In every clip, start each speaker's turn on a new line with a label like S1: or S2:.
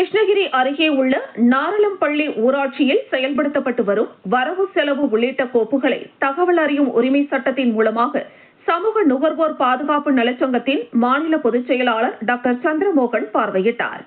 S1: கிருஷ்ணகிரி அருகே உள்ள நாரளம்பள்ளி ஊராட்சியில் செயல்படுத்தப்பட்டு வரும் வரவு செலவு உள்ளிட்ட கோப்புகளை தகவல் அறியும் உரிமை சட்டத்தின் மூலமாக சமூக நுகர்வோர் பாதுகாப்பு நலச்சங்கத்தின் மாநில பொதுச் செயலாளர் டாக்டர் சந்திரமோகன் பார்வையிட்டார்.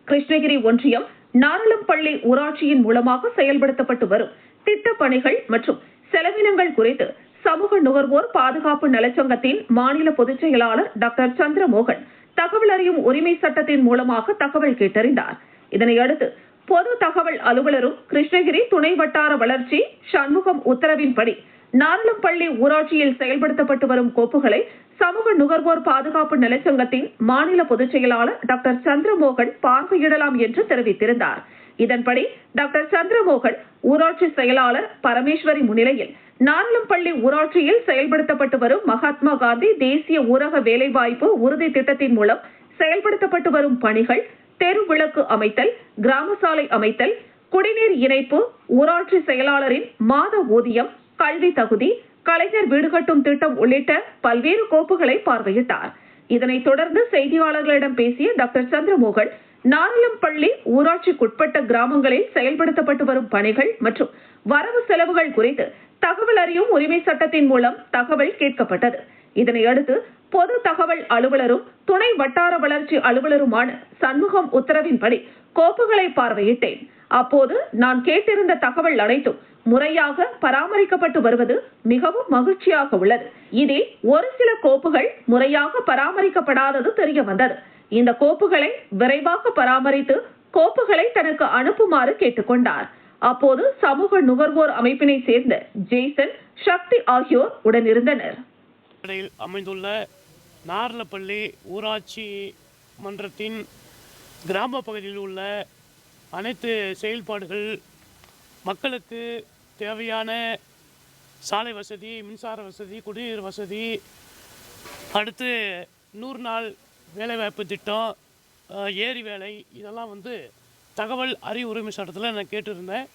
S1: கிருஷ்ணகிரி ஒன்றியம் நாரளம்பள்ளி ஊராட்சியின் மூலமாக செயல்படுத்தப்பட்டு வரும் திட்டப் பணிகள் மற்றும் செலவினங்கள் குறித்து சமூக நுகர்வோர் பாதுகாப்பு நலச்சங்கத்தின் மாநில பொதுச் செயலாளர் டாக்டர் சந்திரமோகன் தகவல் அறியும் உரிமை சட்டத்தின் மூலமாக தகவல் கேட்டறிந்தார். இதனையடுத்து பொது தகவல் அலுவலரும் கிருஷ்ணகிரி துணை வட்டார வளர்ச்சி சண்முகம் உத்தரவின்படி நாரளம்பள்ளி ஊராட்சியில் செயல்படுத்தப்பட்டு வரும் கோப்புகளை சமூக நுகர்வோர் பாதுகாப்பு நலச்சங்கத்தின் மாநில பொதுச் செயலாளர் டாக்டர் சந்திரமோகன் பார்வையிடலாம் என்று தெரிவித்திருந்தார். இதன்படி டாக்டர் சந்திரமோகன் ஊராட்சி செயலாளர் பரமேஸ்வரி முன்னிலையில் நாரளம்பள்ளி ஊராட்சியில் செயல்படுத்தப்பட்டு வரும் மகாத்மா காந்தி தேசிய ஊரக வேலைவாய்ப்பு உறுதி திட்டத்தின் மூலம் செயல்படுத்தப்பட்டு வரும் பணிகள், தெரு விளக்கு அமைத்தல், கிராம சாலை அமைத்தல், குடிநீர் இணைப்பு, ஊராட்சி செயலாளரின் மாத ஊதியம், கல்வி தகுதி, கலைஞர் வீடு கட்டும் திட்டம் உள்ளிட்ட பல்வேறு கோப்புகளை பார்வையிட்டார். இதனைத் தொடர்ந்து செய்தியாளர்களிடம் பேசிய டாக்டர் சந்திரமோகன் நாரளம்பள்ளி ஊராட்சிக்குட்பட்ட கிராமங்களில் செயல்படுத்தப்பட்டு வரும் பணிகள் மற்றும் வரவு செலவுகள் குறித்து தகவல் அறியும் உரிமை சட்டத்தின் மூலம் தகவல் கேட்கப்பட்டது. இதனையடுத்து பொது தகவல் அலுவலரும் துணை வட்டார வளர்ச்சி அலுவலருமான சண்முகம் உத்தரவின்படி கோப்புகளை பார்வையிட்டேன். அப்போது நான் கேட்டிருந்த தகவல் அனைத்தும் முறையாக பராமரிக்கப்பட்டு வருவது மிகவும் மகிழ்ச்சியாக உள்ளது. இதில் ஒரு சில கோப்புகள் முறையாக பராமரிக்கப்படாதது தெரிய வந்தது. இந்த கோப்புகளை விரைவாக பராமரித்து கோப்புகளை தனக்கு அனுப்புமாறு கேட்டுக்கொண்டார். அப்போது சமூக நுகர்வோர் அமைப்பினை சேர்ந்த ஜெய்சன், சக்தி ஆகியோர் உடனிருந்தனர்.
S2: அமைந்துள்ள நாரளம்பள்ளி ஊராட்சி மன்றத்தின் கிராம பகுதியில் உள்ள அனைத்து செயல்பாடுகள், மக்களுக்கு தேவையான சாலை வசதி, மின்சார வசதி, குடிநீர் வசதி, அடுத்து 100 நாள் வேலைவாய்ப்பு திட்டம், ஏரி வேலை, இதெல்லாம் தகவல் அறிவு உரிமை சட்டத்தில் நான் கேட்டிருந்தேன்.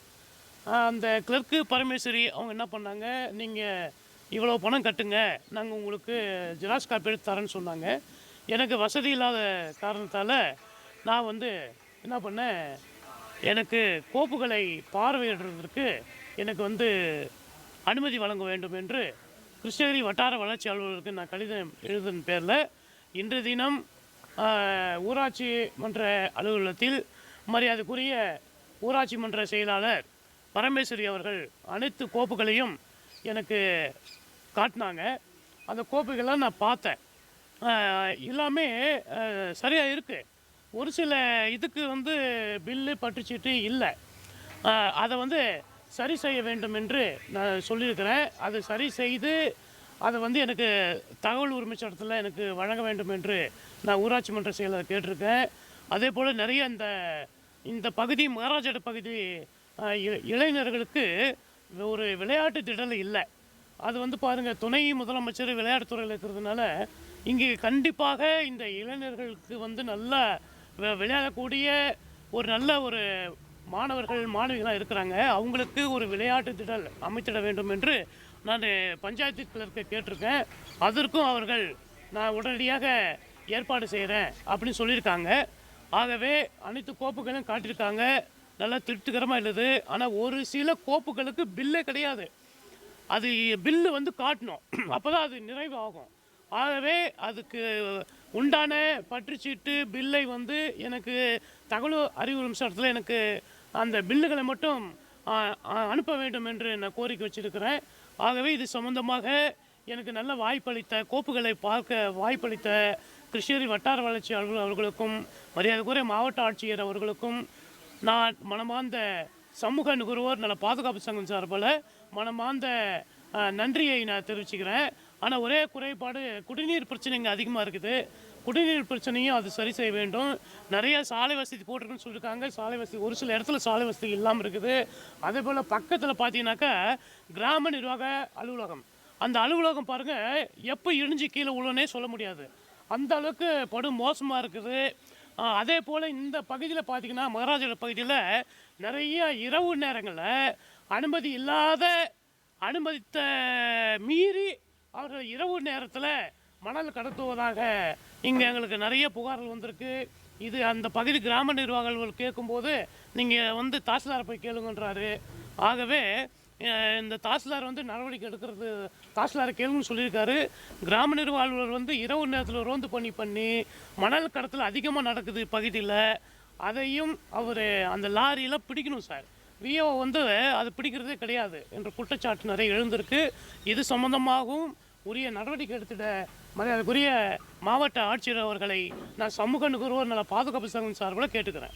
S2: அந்த கிளர்க்கு பரமேஸ்வரி அவங்க என்ன பண்ணாங்க, நீங்கள் இவ்வளோ பணம் கட்டுங்க, நாங்கள் உங்களுக்கு ஜெராக்ஸ் காப்பி எடுத்து தரேன்னு சொன்னாங்க. எனக்கு வசதி இல்லாத காரணத்தால் நான் என்ன பண்ணேன், எனக்கு கோப்புகளை பார்வையிடுறதுக்கு எனக்கு அனுமதி வழங்க வேண்டும் என்று கிருஷ்ணகிரி வட்டார வளர்ச்சி அலுவலருக்கு நான் கடிதம் எழுதின பேரில் இன்று தினம் ஊராட்சி மன்ற அலுவலகத்தில் மரியாதைக்குரிய ஊராட்சி மன்ற செயலாளர் பரமேஸ்வரி அவர்கள் அனைத்து கோப்புகளையும் எனக்கு காட்டினாங்க. அந்த கோப்புகள்லாம் நான் பார்த்தேன். எல்லாமே சரியாக இருக்குது. ஒரு சில இதுக்கு பில்லு பற்றுச்சீட்டு இல்லை. அதை சரி செய்ய வேண்டும் என்று நான் சொல்லியிருக்கிறேன். அது சரி செய்து அதை எனக்கு தகவல் உரிமை சட்டத்தில் எனக்கு வழங்க வேண்டும் என்று நான் ஊராட்சி மன்ற செயலர் கேட்டிருக்கேன். அதே போல் நிறைய இந்த பகுதி மகாராஜாட பகுதி இளைஞர்களுக்கு ஒரு விளையாட்டு திடல் இல்லை. அது பாருங்கள், துணை முதலமைச்சர் விளையாட்டுத்துறையில் இருக்கிறதுனால இங்கே கண்டிப்பாக இந்த இளைஞர்களுக்கு நல்லா விளையாடக்கூடிய ஒரு நல்ல ஒரு மாணவர்கள் மாணவிகளாக இருக்கிறாங்க. அவங்களுக்கு ஒரு விளையாட்டு திடல் அமைத்திட வேண்டும் என்று நான் பஞ்சாயத்து கிளர்க்கை கேட்டிருக்கேன். அதற்கும் அவர்கள் நான் உடனடியாக ஏற்பாடு செய்கிறேன் அப்படின்னு சொல்லியிருக்காங்க. ஆகவே அனைத்து கோப்புகளும் காட்டியிருக்காங்க. நல்லா திருப்திகரமாக இல்லது. ஆனால் ஒரு சில கோப்புகளுக்கு பில்லே கிடையாது. அது பில்லு காட்டணும், அப்போ தான் அது நிறைவு ஆகும். ஆகவே அதுக்கு உண்டான பற்றுச்சீட்டு பில்லை எனக்கு தகவல் அறிவு உரிமை சட்டத்தில் எனக்கு அந்த பில்லுகளை மட்டும் அனுப்ப வேண்டும் என்று நான் கோரிக்கை வச்சிருக்கிறேன். ஆகவே இது சம்பந்தமாக எனக்கு நல்ல வாய்ப்பளித்த, கோப்புகளை பார்க்க வாய்ப்பளித்த கிருஷ்ணகிரி வட்டார வளர்ச்சி அலுவலர் அவர்களுக்கும் மரியாதைக்குரிய மாவட்ட ஆட்சியர் அவர்களுக்கும் நான் மனமார்ந்த சமூக நுகர்வோர் நல பாதுகாப்பு சங்கம் சார்பில் மனமார்ந்த நன்றியை நான் தெரிவிச்சுக்கிறேன். ஆனால் ஒரே குறைபாடு, குடிநீர் பிரச்சனைங்க அதிகமாக இருக்குது. குடிநீர் பிரச்சனையும் அது சரி செய்ய வேண்டும். நிறைய சாலை வசதி போட்டிருக்குன்னு சொல்லியிருக்காங்க. சாலை வசதி ஒரு சில இடத்துல சாலை வசதி இல்லாமல் இருக்குது. அதே போல் பக்கத்தில் பார்த்தீங்கன்னாக்கா கிராம நிர்வாக அலுவலகம், அந்த அலுவலகம் பாருங்கள், எப்போ இடிஞ்சு கீழே உள்ளனே சொல்ல முடியாது, அந்த அளவுக்கு படும் மோசமாக இருக்குது. அதே போல் இந்த பகுதியில் பார்த்திங்கன்னா மகாராஜா பகுதியில் நிறைய இரவு நேரங்களில் அனுமதித்த மீறி அவர்கள் இரவு நேரத்தில் மணல் கடத்துவதாக இங்கே எங்களுக்கு நிறைய புகார்கள் வந்திருக்கு. இது அந்த பகுதி கிராம நிர்வாகிகள் கேட்கும்போது நீங்கள் வந்து தாசில்தாரை போய் கேளுங்கன்றாரு. ஆகவே இந்த தாசில்தார் வந்து நடவடிக்கை எடுக்கிறது தாசில்தாரை கேளுங்கன்னு சொல்லியிருக்காரு. கிராம நிர்வாக அலுவலர் வந்து இரவு நேரத்தில் ரோந்து பண்ணி மணல் கடத்தல் அதிகமாக நடக்குது பகுதியில். அதையும் அவர் அந்த லாரியெல்லாம் பிடிக்கணும் சார். விஓ வந்து அது பிடிக்கிறதே கிடையாது என்ற குற்றச்சாட்டு நிறைய எழுந்திருக்கு. இது சம்பந்தமாகவும் உரிய நடவடிக்கை எடுத்திட மரியாதைக்குரிய மாவட்ட ஆட்சியர் அவர்களை நான் சமூக நுகர்வோர் நல பாதுகாப்பு சங்கம் சார்பில் கேட்டுக்கிறேன்.